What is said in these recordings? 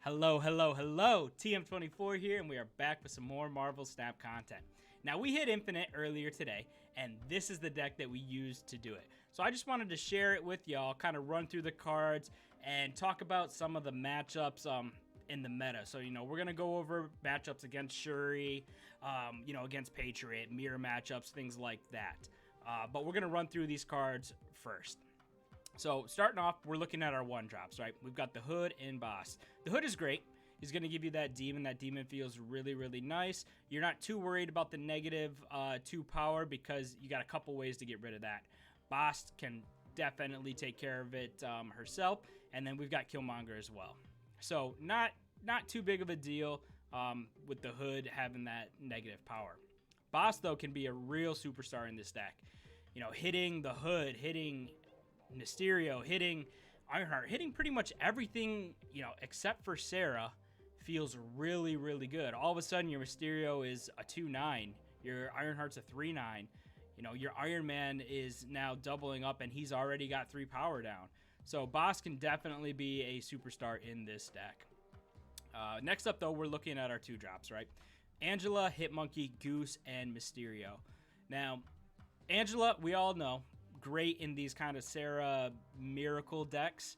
Hello, hello, hello. TM24 here, and we are back with some more Marvel Snap content. Now, we hit Infinite earlier today, and this is the deck that we used to do it. So I just wanted to share it with y'all, kind of run through the cards, and talk about some of the matchups in the meta. So, we're going to go over matchups against Shuri, against Patriot, mirror matchups, things like that. But we're going to run through these cards first. So starting off, we're looking at our one drops, right? We've got the Hood and Boss. The Hood is great. He's going to give you that demon. That demon feels really, really nice. You're not too worried about the negative 2 power because you got a couple ways to get rid of that. Boss can definitely take care of it herself. And then we've got Killmonger as well. So not too big of a deal with the Hood having that negative power. Boss, though, can be a real superstar in this deck. Hitting the Hood, hitting Mysterio, hitting Ironheart, hitting pretty much everything, except for Sera, feels really, really good. All of a sudden, your Mysterio is a 2-9, your Ironheart's a 3-9, your Iron Man is now doubling up, and he's already got 3 power down. So Boss can definitely be a superstar in this deck. Next up, though, we're looking at our 2 drops, right? Angela, Hitmonkey, Goose, and Mysterio. Now, Angela, we all know, great in these kind of Sera miracle decks.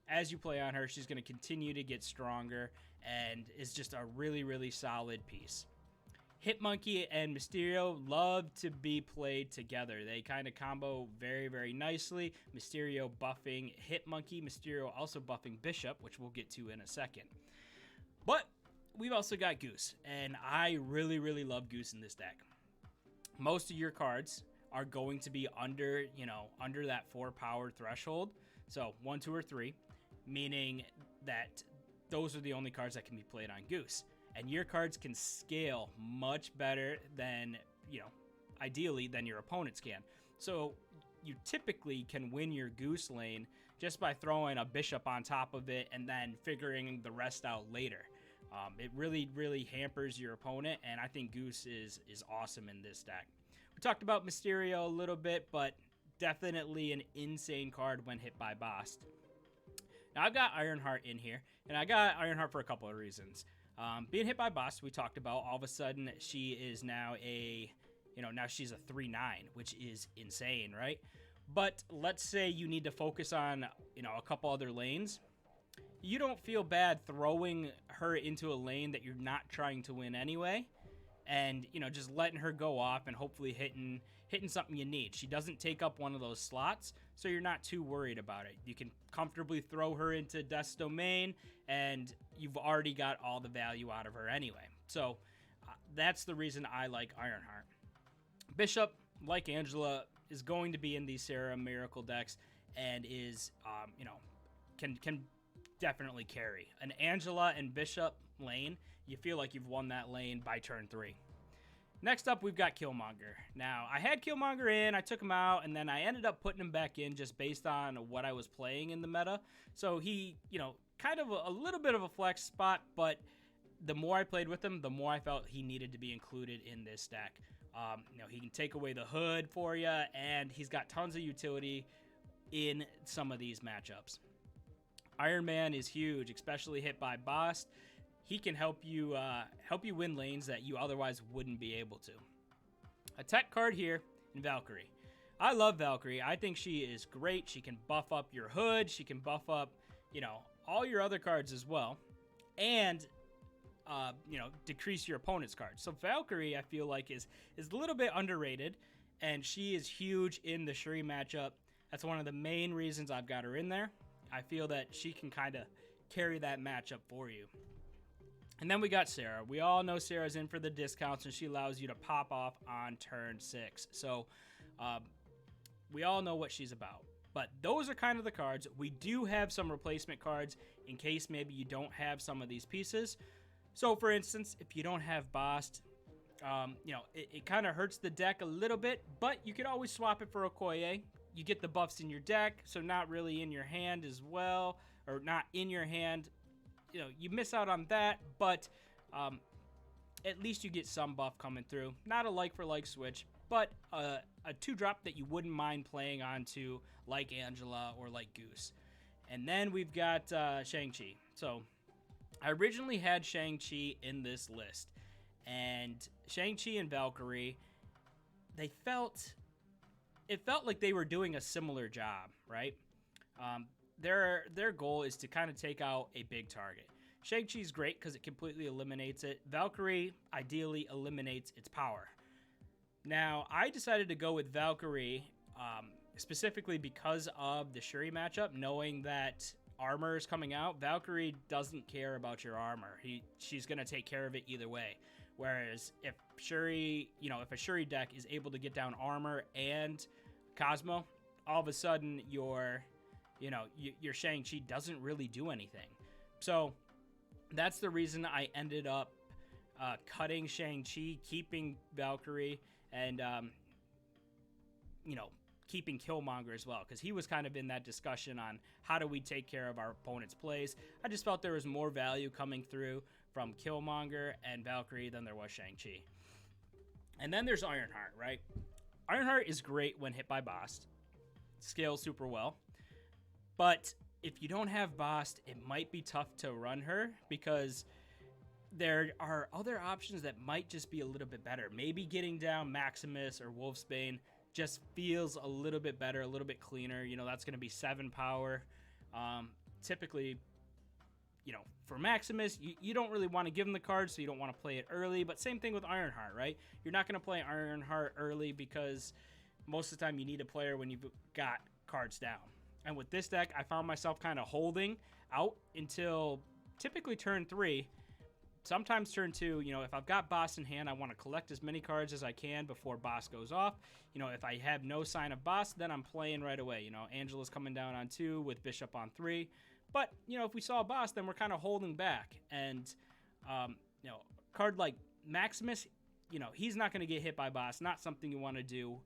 As you play on her, she's going to continue to get stronger and is just a really, really solid piece. Hitmonkey and Mysterio love to be played together. They kind of combo very, very nicely. Mysterio buffing Hitmonkey, Mysterio also buffing Bishop, which we'll get to in a second. But we've also got Goose, and I really, really love Goose in this deck. Most of your cards are going to be under that 4 power threshold. So 1, 2, or 3, meaning that those are the only cards that can be played on Goose. And your cards can scale much better than, ideally than your opponents can. So you typically can win your Goose lane just by throwing a Bishop on top of it and then figuring the rest out later. It really, really hampers your opponent, and I think Goose is awesome in this deck. We talked about Mysterio a little bit, but definitely an insane card when hit by Boss. Now, I've got Ironheart in here, and I got Ironheart for a couple of reasons. Being hit by Boss, we talked about, all of a sudden she is now now she's a 3-9, which is insane, right? But let's say you need to focus on, a couple other lanes. You don't feel bad throwing her into a lane that you're not trying to win anyway, and just letting her go off and hopefully hitting something you need. She doesn't take up one of those slots, so you're not too worried about it. You can comfortably throw her into Death's Domain, and you've already got all the value out of her anyway. So that's the reason I like Ironheart. Bishop, like Angela, is going to be in these Sera Miracle decks and is can definitely carry. An Angela and Bishop lane, you feel like you've won that lane by turn 3. Next up, we've got Killmonger. Now, I had Killmonger in, I took him out, and then I ended up putting him back in just based on what I was playing in the meta. So he, kind of a little bit of a flex spot, but the more I played with him, the more I felt he needed to be included in this deck. He can take away the Hood for you, and he's got tons of utility in some of these matchups. Iron Man is huge, especially hit by Boss. He can help you win lanes that you otherwise wouldn't be able to. A tech card here in Valkyrie. I love Valkyrie. I think she is great. She can buff up your Hood. She can buff up, all your other cards as well, and decrease your opponent's cards. So Valkyrie, I feel like is a little bit underrated, and she is huge in the Shuri matchup. That's one of the main reasons I've got her in there. I feel that she can kind of carry that matchup for you. And then we got Sera. We all know Sera's in for the discounts, and she allows you to pop off on turn 6. So we all know what she's about. But those are kind of the cards. We do have some replacement cards in case maybe you don't have some of these pieces. So, for instance, if you don't have Boss, it kind of hurts the deck a little bit, but you could always swap it for Okoye. You get the buffs in your deck, so not really in your hand as well, or not in your hand. You miss out on that, but at least you get some buff coming through. Not a like-for-like switch, but a 2-drop that you wouldn't mind playing onto, like Angela or like Goose. And then we've got Shang-Chi. So I originally had Shang-Chi in this list, and Shang-Chi and Valkyrie, they felt it felt like they were doing a similar job, right? Um, their goal is to kind of take out a big target. Shang-Chi's great because it completely eliminates it. Valkyrie ideally eliminates its power. Now, I decided to go with Valkyrie specifically because of the Shuri matchup, knowing that armor is coming out. Valkyrie doesn't care about your armor. She's going to take care of it either way. Whereas if Shuri, if a Shuri deck is able to get down armor and Cosmo, all of a sudden your Shang-Chi doesn't really do anything. So that's the reason I ended up cutting Shang-Chi, keeping Valkyrie, and keeping Killmonger as well, because he was kind of in that discussion on how do we take care of our opponent's plays. I just felt there was more value coming through from Killmonger and Valkyrie than there was Shang-Chi. And then there's Ironheart, right? Ironheart is great when hit by Bast. Scales super well. But if you don't have Bast, it might be tough to run her because there are other options that might just be a little bit better. Maybe getting down Maximus or Wolfsbane just feels a little bit better, a little bit cleaner. That's going to be 7 power. Typically, for Maximus, you don't really want to give him the card, so you don't want to play it early. But same thing with Ironheart, right? You're not going to play Ironheart early because most of the time you need a player when you've got cards down. And with this deck, I found myself kind of holding out until typically turn 3. Sometimes turn 2, if I've got Boss in hand, I want to collect as many cards as I can before Boss goes off. If I have no sign of Boss, then I'm playing right away. Angela's coming down on 2 with Bishop on 3. But, if we saw a Boss, then we're kind of holding back. And, a card like Maximus, he's not going to get hit by Boss. Not something you want to do.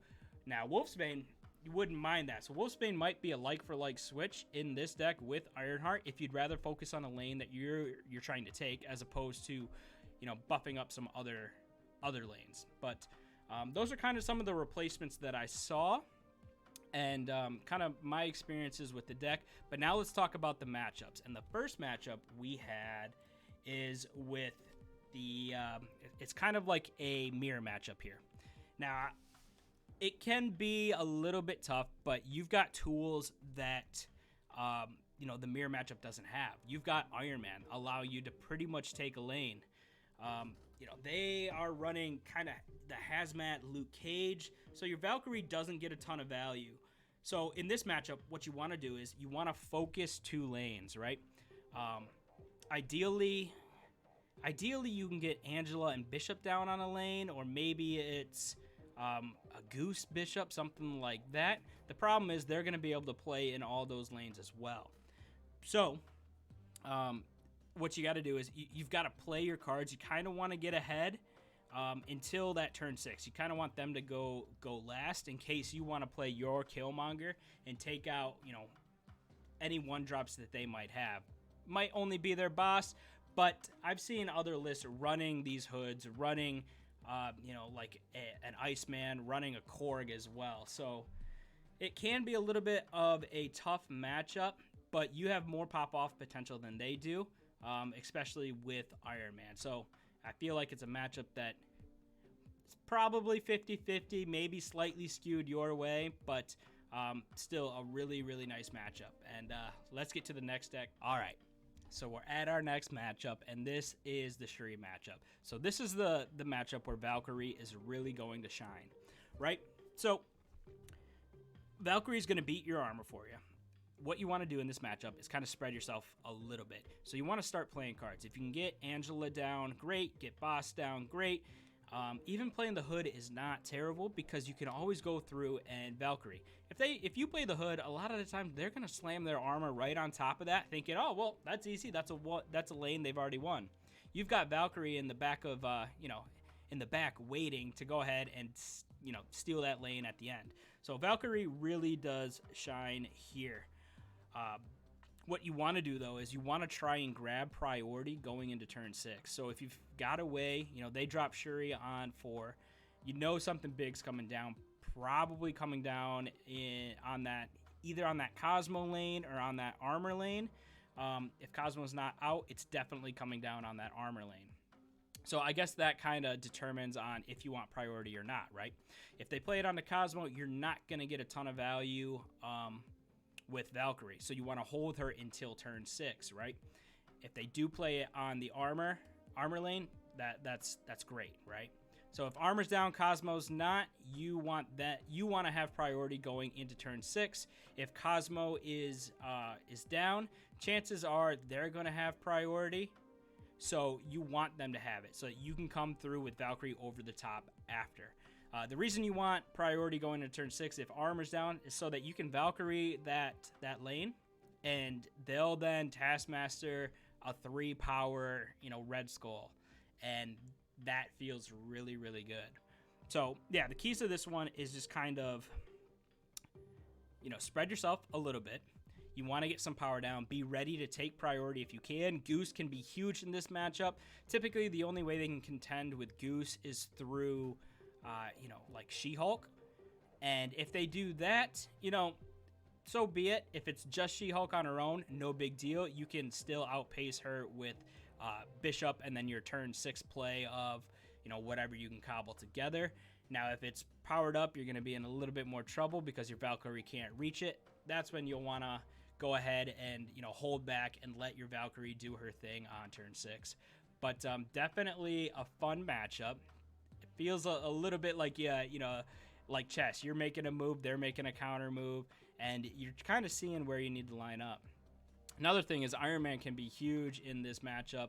Now, Wolfsbane, you wouldn't mind that. So Wolfsbane might be a like-for-like switch in this deck with Ironheart if you'd rather focus on a lane that you're trying to take as opposed to, buffing up some other lanes. But those are kind of some of the replacements that I saw and kind of my experiences with the deck. But now let's talk about the matchups. And the first matchup we had is with the it's kind of like a mirror matchup here. Now, it can be a little bit tough, but you've got tools that, the mirror matchup doesn't have. You've got Iron Man allow you to pretty much take a lane. They are running kind of the Hazmat Luke Cage, so your Valkyrie doesn't get a ton of value. So in this matchup, what you want to do is you want to focus 2 lanes, right? Ideally, you can get Angela and Bishop down on a lane, or maybe it's a Goose Bishop, something like that. The problem is they're going to be able to play in all those lanes as well. So, what you got to do is you've got to play your cards. You kind of want to get ahead until that turn 6. You kind of want them to go last in case you want to play your Killmonger and take out, any 1-drops that they might have. Might only be their boss, but I've seen other lists running these hoods, running like an Iceman, running a Korg as well. So it can be a little bit of a tough matchup, but you have more pop-off potential than they do, especially with Iron Man. So I feel like it's a matchup that it's probably 50-50, maybe slightly skewed your way, but still a really, really nice matchup. And let's get to the next deck. All right. So we're at our next matchup, and this is the Shuri matchup. So this is the matchup where Valkyrie is really going to shine, right? So Valkyrie is going to beat your armor for you. What you want to do in this matchup is kind of spread yourself a little bit. So you want to start playing cards. If you can get Angela down, great. Get Boss down, great. Even playing the Hood is not terrible because you can always go through and Valkyrie. If you play the Hood, a lot of the time they're gonna slam their armor right on top of that, thinking, oh well, that's easy. That's a lane they've already won. You've got Valkyrie in the back of in the back waiting to go ahead and steal that lane at the end. So Valkyrie really does shine here. What you want to do, though, is you want to try and grab priority going into turn 6. So if you've got a way, they drop Shuri on 4, something big's coming down, probably coming down either on that Cosmo lane or on that armor lane. If Cosmo's not out, it's definitely coming down on that armor lane. So I guess that kind of determines on if you want priority or not, right? If they play it on the Cosmo, you're not going to get a ton of value with Valkyrie. So you want to hold her until turn 6, right? If they do play it on the armor lane, that's great, right? So if armor's down, Cosmo's not, you want to have priority going into turn 6. If Cosmo is down, chances are they're going to have priority. So you want them to have it so that you can come through with Valkyrie over the top after. The reason you want priority going into turn 6 if armor's down is so that you can Valkyrie that lane, and they'll then Taskmaster a 3-power, Red Skull, and that feels really, really good. So yeah, the keys to this one is just kind of, spread yourself a little bit. You want to get some power down. Be ready to take priority if you can. Goose can be huge in this matchup. Typically, the only way they can contend with Goose is through, like She-Hulk. And if they do that, so be it. If it's just She-Hulk on her own, no big deal. You can still outpace her with Bishop and then your turn 6 play of, whatever you can cobble together. Now, if it's powered up, you're going to be in a little bit more trouble because your Valkyrie can't reach it. That's when you'll want to go ahead and hold back and let your Valkyrie do her thing on turn 6. But definitely a fun matchup. It feels a little bit like like chess. You're making a move, they're making a counter move, and you're kind of seeing where you need to line up. Another thing is Iron Man can be huge in this matchup,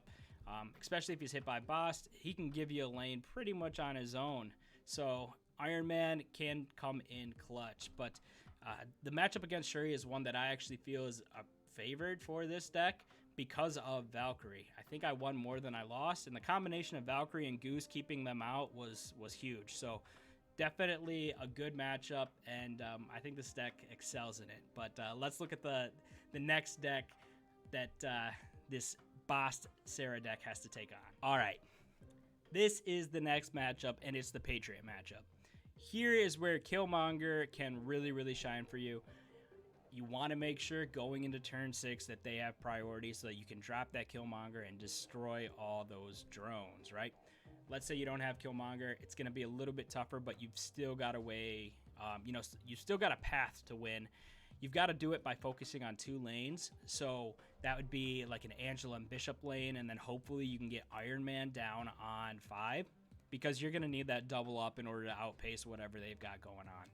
especially if he's hit by Bast. He can give you a lane pretty much on his own. So Iron Man can come in clutch, but the matchup against Shuri is one that I actually feel is favored for this deck because of Valkyrie. I think I won more than I lost, and the combination of Valkyrie and Goose keeping them out was huge. So definitely a good matchup, and I think this deck excels in it. But let's look at the next deck that this Bast Sera deck has to take on. All right, this is the next matchup, and it's the Patriot matchup. Here is where Killmonger can really, really shine for you. You want to make sure going into turn 6 that they have priority so that you can drop that Killmonger and destroy all those drones, right? Let's say you don't have Killmonger. It's going to be a little bit tougher, but you've still got a way, you've still got a path to win. You've got to do it by focusing on 2 lanes. So that would be like an Angela and Bishop lane, and then hopefully you can get Iron Man down on 5. Because you're going to need that double up in order to outpace whatever they've got going on.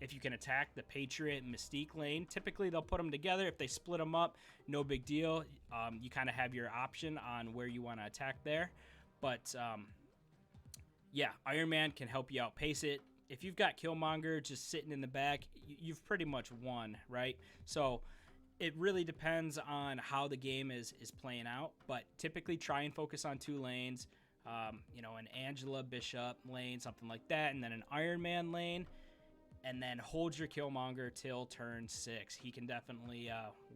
If you can attack the Patriot and Mystique lane, typically they'll put them together. If they split them up, no big deal. You kind of have your option on where you want to attack there. But, yeah, Iron Man can help you outpace it. If you've got Killmonger just sitting in the back, you've pretty much won, right? So it really depends on how the game is playing out. But typically try and focus on 2 lanes. An Angela Bishop lane, something like that, and then an Iron Man lane, and then hold your Killmonger till turn 6. He can definitely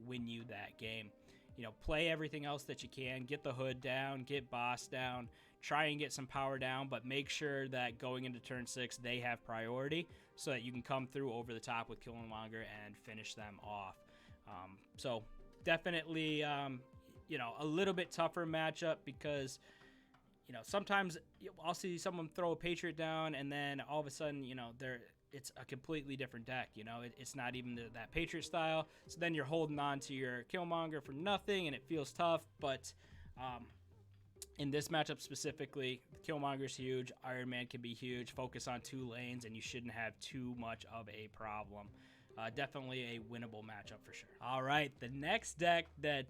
win you that game. Play everything else that you can. Get the hood down, get Boss down, try and get some power down, but make sure that going into turn 6, they have priority so that you can come through over the top with Killmonger and finish them off. So definitely, a little bit tougher matchup because sometimes I'll see someone throw a Patriot down and then all of a sudden, it's a completely different deck. It's not even that Patriot style. So then you're holding on to your Killmonger for nothing and it feels tough. But in this matchup specifically, Killmonger's huge. Iron Man can be huge. Focus on 2 lanes and you shouldn't have too much of a problem. Definitely a winnable matchup for sure. All right, the next deck that,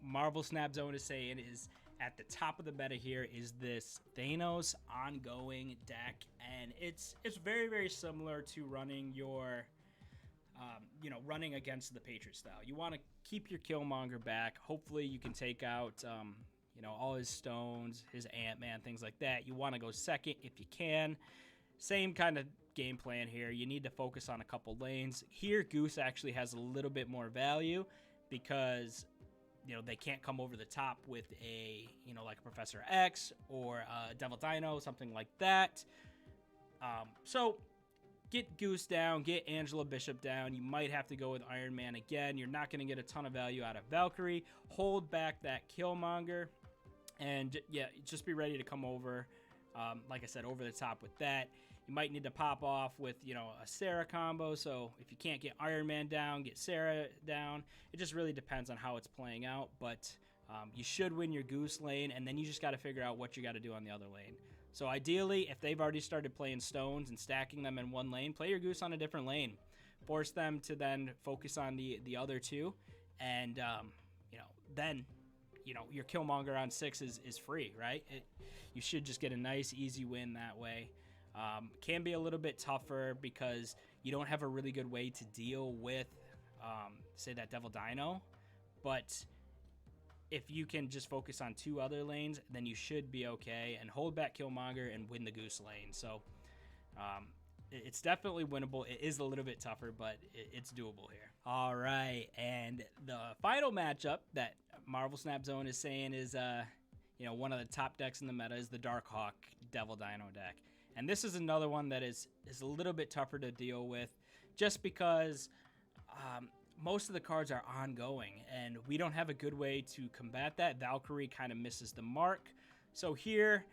Marvel Snap Zone is saying is at the top of the meta here is this Thanos ongoing deck, and it's very, very similar to running your running against the Patriot style. You want to keep your Killmonger back. Hopefully you can take out all his stones, his Ant-Man, things like that. You want to go second if you can. Same kind of game plan here. You need to focus on a couple lanes. Here Goose actually has a little bit more value because they can't come over the top with a, like a Professor X or a Devil Dino, something like that. So get Goose down, get Angela Bishop down. You might have to go with Iron Man again. You're not going to get a ton of value out of Valkyrie. Hold back that Killmonger, and yeah, just be ready to come over, like I said, over the top with that. You might need to pop off with, a Sera combo. So if you can't get Iron Man down, get Sera down. It just really depends on how it's playing out. But you should win your Goose lane, and then you just got to figure out what you got to do on the other lane. So ideally, if they've already started playing stones and stacking them in one lane, play your Goose on a different lane. Force them to then focus on the other two, and then your Killmonger on 6 is free, right? You should just get a nice, easy win that way. Can be a little bit tougher because you don't have a really good way to deal with, say, that Devil Dino. But if you can just focus on 2 other lanes, then you should be okay and hold back Killmonger and win the Goose lane. So it's definitely winnable. It is a little bit tougher, but it's doable here. All right, and the final matchup that Marvel Snap Zone is saying is one of the top decks in the meta is the Darkhawk Devil Dino deck. And this is another one that is a little bit tougher to deal with just because most of the cards are ongoing, and we don't have a good way to combat that. Valkyrie kind of misses the mark. So here,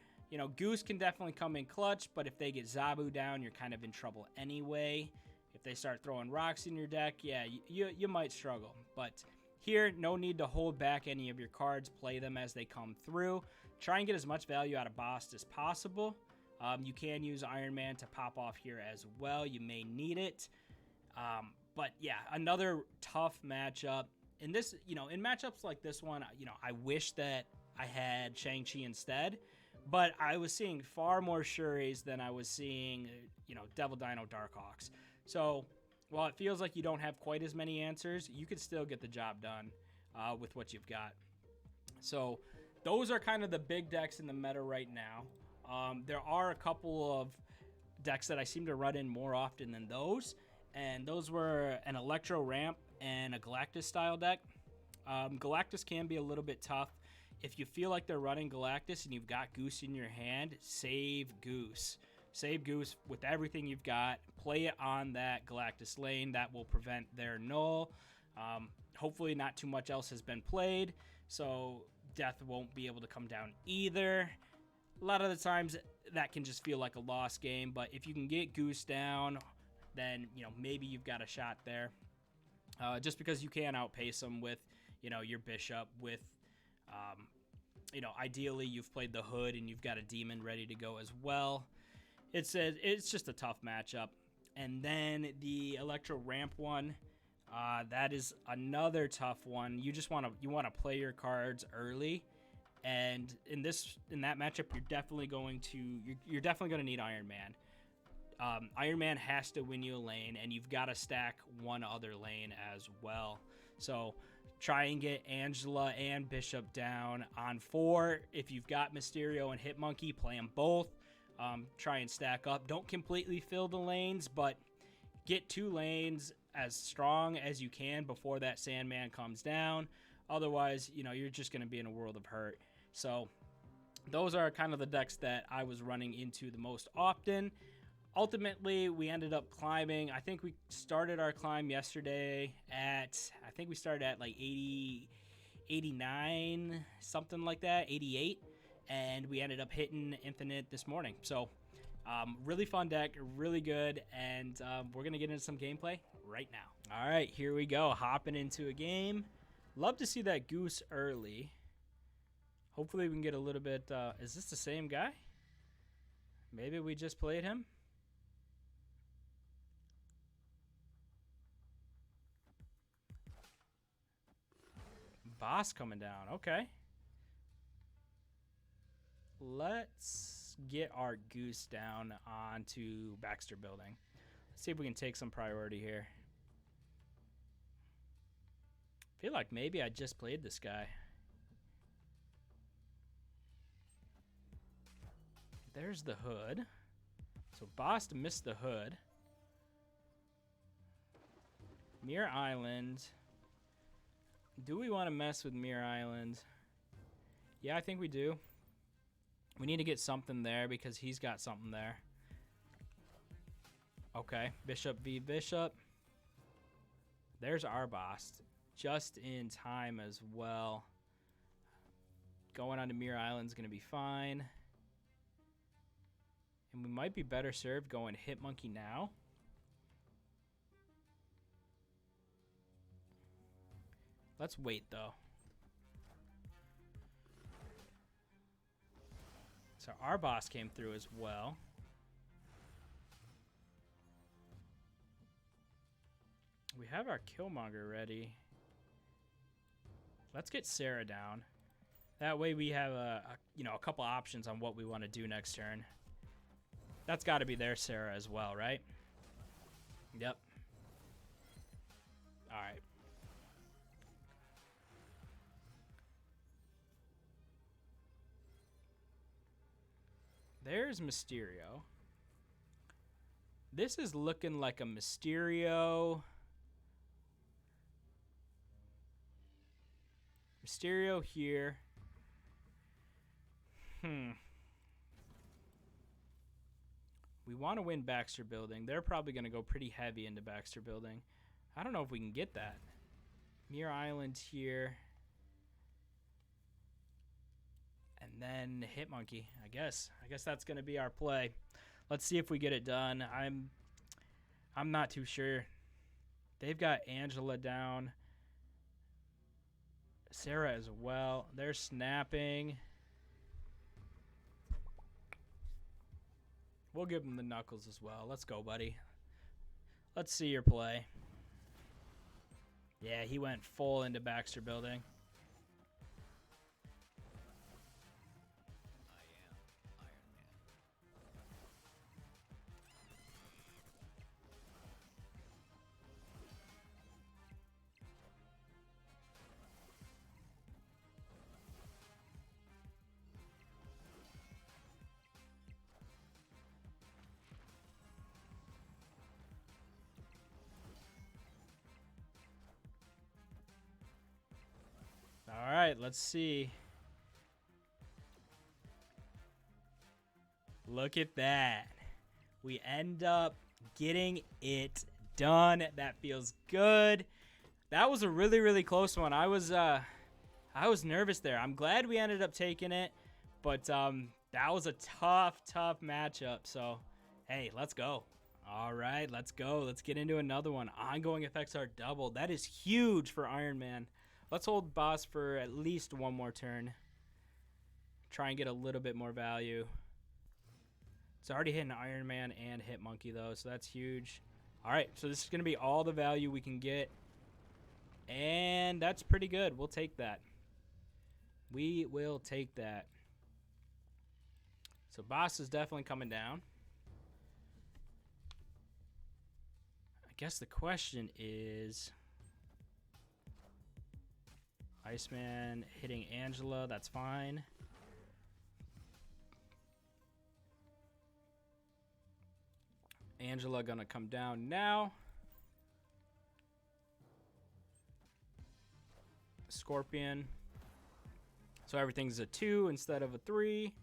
Goose can definitely come in clutch, but if they get Zabu down, you're kind of in trouble anyway. If they start throwing rocks in your deck, yeah, you might struggle. But here, no need to hold back any of your cards. Play them as they come through. Try and get as much value out of Bast as possible. You can use Iron Man to pop off here as well. You may need it. But yeah, another tough matchup. In this, in matchups like this one, I wish that I had Shang-Chi instead. But I was seeing far more Shuris than I was seeing, Devil Dino Darkhawks. So while it feels like you don't have quite as many answers, you could still get the job done with what you've got. So those are kind of the big decks in the meta right now. There are a couple of decks that I seem to run in more often than those, and those were an Electro Ramp and a Galactus style deck. Galactus can be a little bit tough. If you feel like they're running Galactus and you've got Goose in your hand, save Goose. Save Goose with everything you've got. Play it on that Galactus lane. That will prevent their null. Hopefully not too much else has been played, so Death won't be able to come down either. A lot of the times that can just feel like a lost game, but if you can get Goose down, then maybe you've got a shot there. Just because you can outpace them with your Bishop, with ideally you've played the Hood and you've got a Demon ready to go as well. It's just a tough matchup. And then the Electro Ramp one, that is another tough one. You just want to play your cards early. And in that matchup, you're definitely going to need Iron Man. Iron Man has to win you a lane, and you've got to stack one other lane as well. So try and get Angela and Bishop down on 4. If you've got Mysterio and Hitmonkey, play them both. Try and stack up. Don't completely fill the lanes, but get 2 lanes as strong as you can before that Sandman comes down. Otherwise, you're just going to be in a world of hurt. So those are kind of the decks that I was running into the most often. Ultimately, we ended up climbing. I think we started our climb yesterday we started at like 80, 89, something like that, 88. And we ended up hitting Infinite this morning. So really fun deck, really good. And we're going to get into some gameplay right now. All right, here we go. Hopping into a game. Love to see that Goose early. Hopefully we can get a little bit... is this the same guy? Maybe we just played him? Boss coming down. Okay. Let's get our Goose down onto Baxter Building. Let's see if we can take some priority here. I feel like maybe I just played this guy. There's the Hood. So Bost missed the Hood. Mirror Island. Do we want to mess with Mirror Island? Yeah, I think we do. We need to get something there because he's got something there. Okay, bishop v bishop. There's our boss. Just in time as well. Going on to Mirror Island is going to be fine. And we might be better served going hit monkey now. Let's wait, though. So our boss came through as well. We have our Killmonger ready. Let's get Sera down. That way we have a couple options on what we want to do next turn. That's got to be their Sera as well, right? Yep. All right. There's Mysterio. This is looking like a Mysterio. Mysterio here. We want to win Baxter Building. They're probably going to go pretty heavy into Baxter Building. I don't know if we can get that. Mirror Island here. And then Hit Monkey, I guess. I guess that's going to be our play. Let's see if we get it done. I'm not too sure. They've got Angela down. Sera as well. They're snapping. We'll give him the knuckles as well. Let's go, buddy. Let's see your play. Yeah, he went full into Baxter Building. All right, let's see. Look at that. We end up getting it done. That feels good. That was a really, really close one. I was nervous there. I'm glad we ended up taking it, but that was a tough matchup. So, hey, let's go. All right, let's go. Let's get into another one. Ongoing effects are doubled. That is huge for Iron Man. Let's hold boss for at least one more turn. Try and get a little bit more value. It's already hitting Iron Man and Hit Monkey, though, so that's huge. All right, so this is going to be all the value we can get. And that's pretty good. We'll take that. We will take that. So boss is definitely coming down. I guess the question is... Iceman hitting Angela, that's fine. Angela gonna come down now. Scorpion. So everything's a 2 instead of a 3.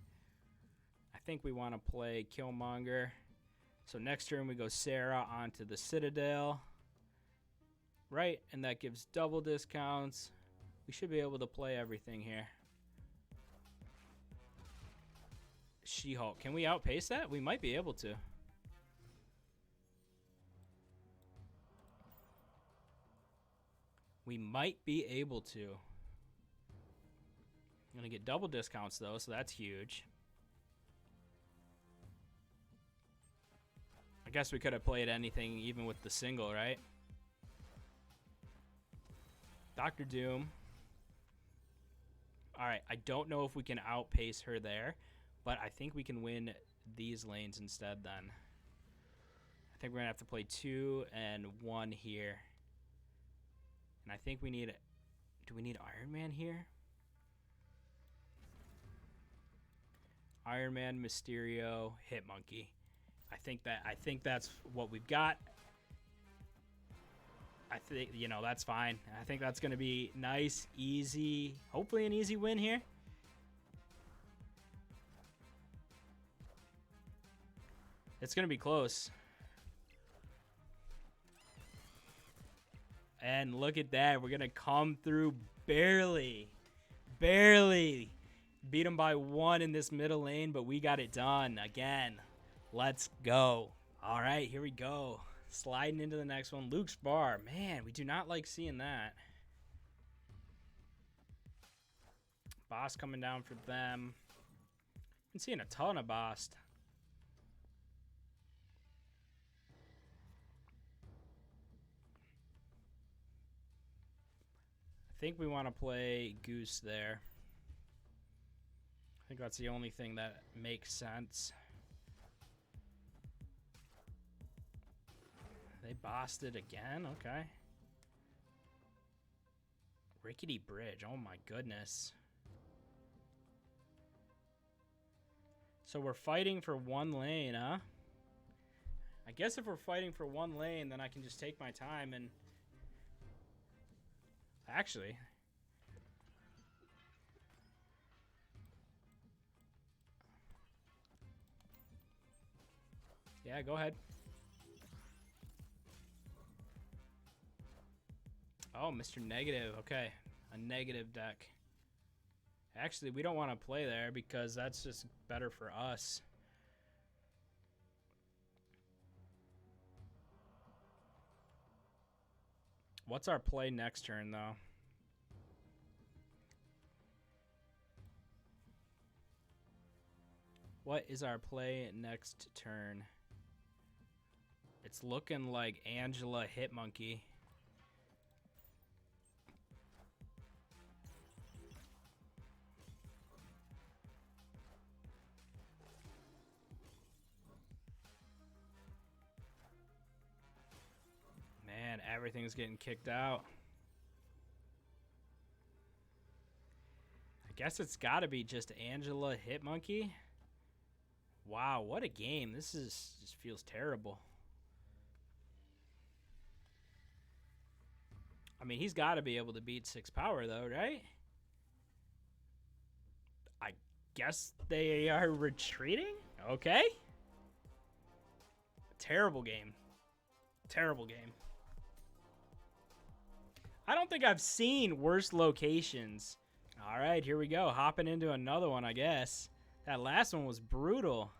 I think we want to play Killmonger. So next turn we go Sera onto the Citadel. Right, and that gives double discounts. We should be able to play everything here. She-Hulk. Can we outpace that? We might be able to. We might be able to. I'm going to get double discounts, though, so that's huge. I guess we could have played anything even with the single, right? Dr. Doom. All right, I don't know if we can outpace her there, but I think we can win these lanes instead then. I think we're going to have to play 2 and 1 here. And I think we need... Do we need Iron Man here? Iron Man, Mysterio, Hit Monkey. I think that's what we've got. I think, that's fine. I think that's going to be nice, easy, hopefully an easy win here. It's going to be close. again. Look at that. We're going to come through barely. Barely. Beat him by 1 in this middle lane, but we got it done again. Let's go. All right, here we go. Sliding into the next one. Luke's Bar. Man, we do not like seeing that. Boss coming down for them. Been seeing a ton of Boss. I think we want to play Goose there. I think that's the only thing that makes sense. They bossed it again? Okay. Rickety Bridge. Oh my goodness. So we're fighting for 1 lane, huh? I guess if we're fighting for 1 lane, then I can just take my time and... Actually... Yeah, go ahead. Oh, Mr. Negative. Okay. A negative deck. Actually, we don't want to play there because that's just better for us. What's our play next turn, though? What is our play next turn? It's looking like Angela Hitmonkey. Man, everything's getting kicked out. I guess it's got to be just Angela Hitmonkey. Wow, what a game. This is just feels terrible. I mean, he's got to be able to beat 6 power, though, right? I guess they are retreating? Okay. Terrible game. Terrible game. I don't think I've seen worse locations. All right, here we go. Hopping into another one, I guess. That last one was brutal.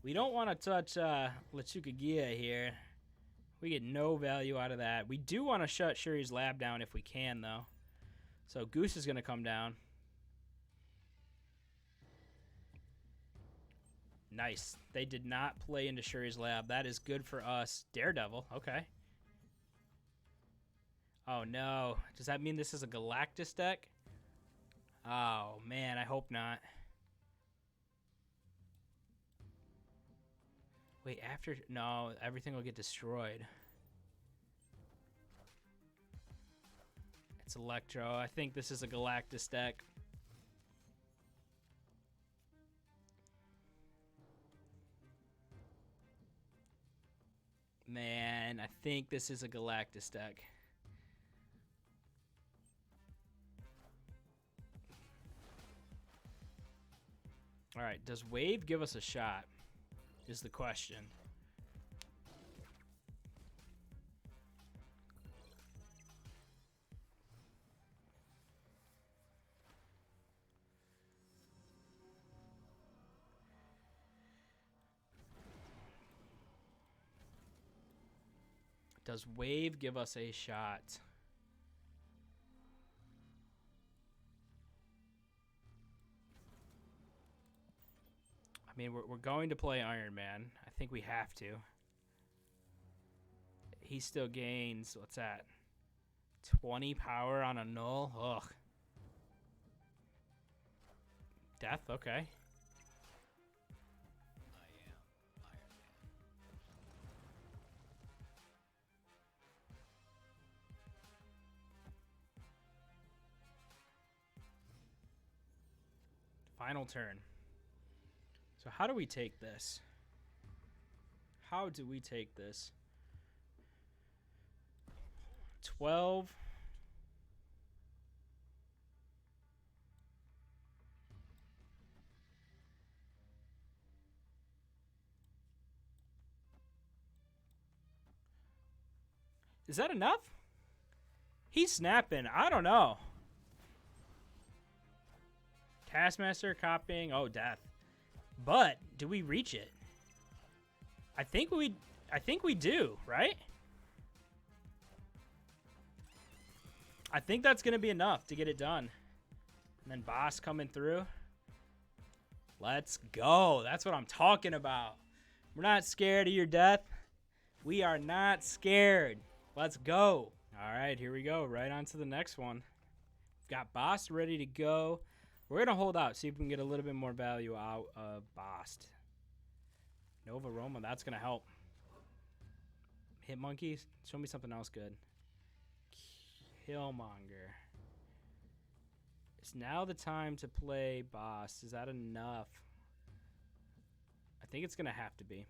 We don't want to touch Lechukagia here. We get no value out of that. We do want to shut Shuri's Lab down if we can, though. So Goose is going to come down. Nice. They did not play into Shuri's Lab. That is good for us. Daredevil. Okay. Oh, no. Does that mean this is a Galactus deck? Oh, man. I hope not. Wait, after... No, everything will get destroyed. It's Electro. I think this is a Galactus deck. Man, I think this is a Galactus deck. All right, does Wave give us a shot? Is the question. Does Wave give us a shot? I mean, we're going to play Iron Man. I think we have to. He still gains, what's that? 20 power on a null? Ugh. Death? Okay. Final turn. So how do we take this? How do we take this? 12. Is that enough? He's snapping. I don't know. Taskmaster copying. Oh, death. But do we reach it? I think we do, right? I think that's going to be enough to get it done. And then boss coming through. Let's go. That's what I'm talking about. We're not scared of your death. We are not scared. Let's go. All right, here we go. Right on to the next one. We've got boss ready to go. We're going to hold out, see if we can get a little bit more value out of boss. Nova Roma, that's going to help. Hit monkeys, show me something else good. Killmonger. It's now the time to play boss. Is that enough? I think it's going to have to be.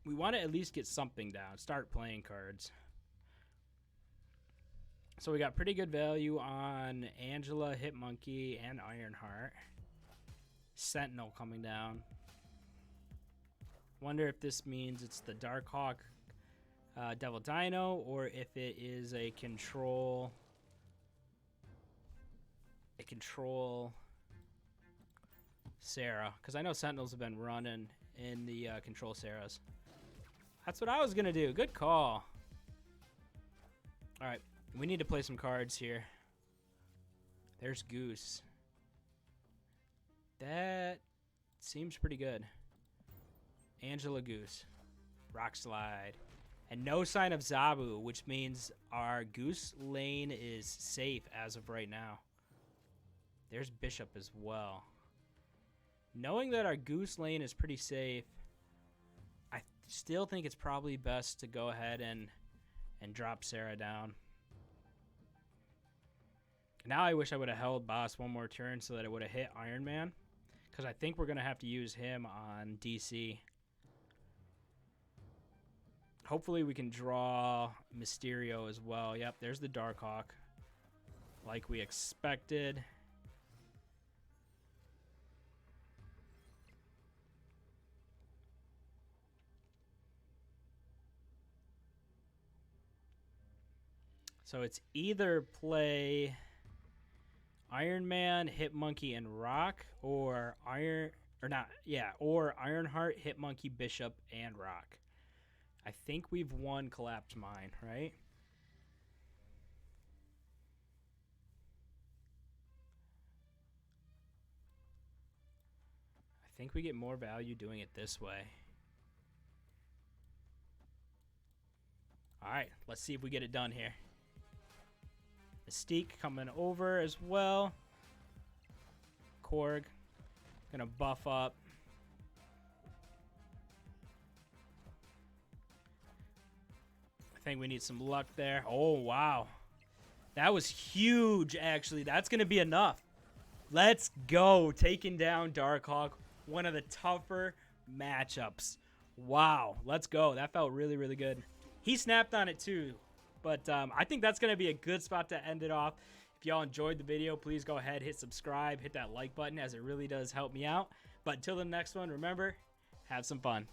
We want to at least get something down. Start playing cards. So we got pretty good value on Angela, Hitmonkey, and Ironheart. Sentinel coming down. Wonder if this means it's the Darkhawk Devil Dino, or if it is a control Sera, because I know Sentinels have been running in the control Seras. That's what I was gonna do. Good call. All right, we need to play some cards here. There's Goose. That seems pretty good. Angela Goose. Rock Slide. And no sign of Zabu, which means our Goose lane is safe as of right now. There's Bishop as well. Knowing that our Goose lane is pretty safe, I still think it's probably best to go ahead and drop Sera down. Now I wish I would have held boss one more turn so that it would have hit Iron Man, because I think we're going to have to use him on DC. Hopefully we can draw Mysterio as well. Yep, there's the Darkhawk, like we expected. So it's either play Iron Man, Hitmonkey, and Rock, or Ironheart, Hitmonkey, Bishop, and Rock. I think we've won Collapse Mine, right? I think we get more value doing it this way. All right, let's see if we get it done here. Mystique coming over as well. Korg gonna buff up. I think we need some luck there. Oh, wow. That was huge, actually. That's gonna be enough. Let's go. Taking down Darkhawk. One of the tougher matchups. Wow. Let's go. That felt really, really good. He snapped on it too. But I think that's going to be a good spot to end it off. If y'all enjoyed the video, please go ahead, hit subscribe, hit that like button, as it really does help me out. But until the next one, remember, have some fun.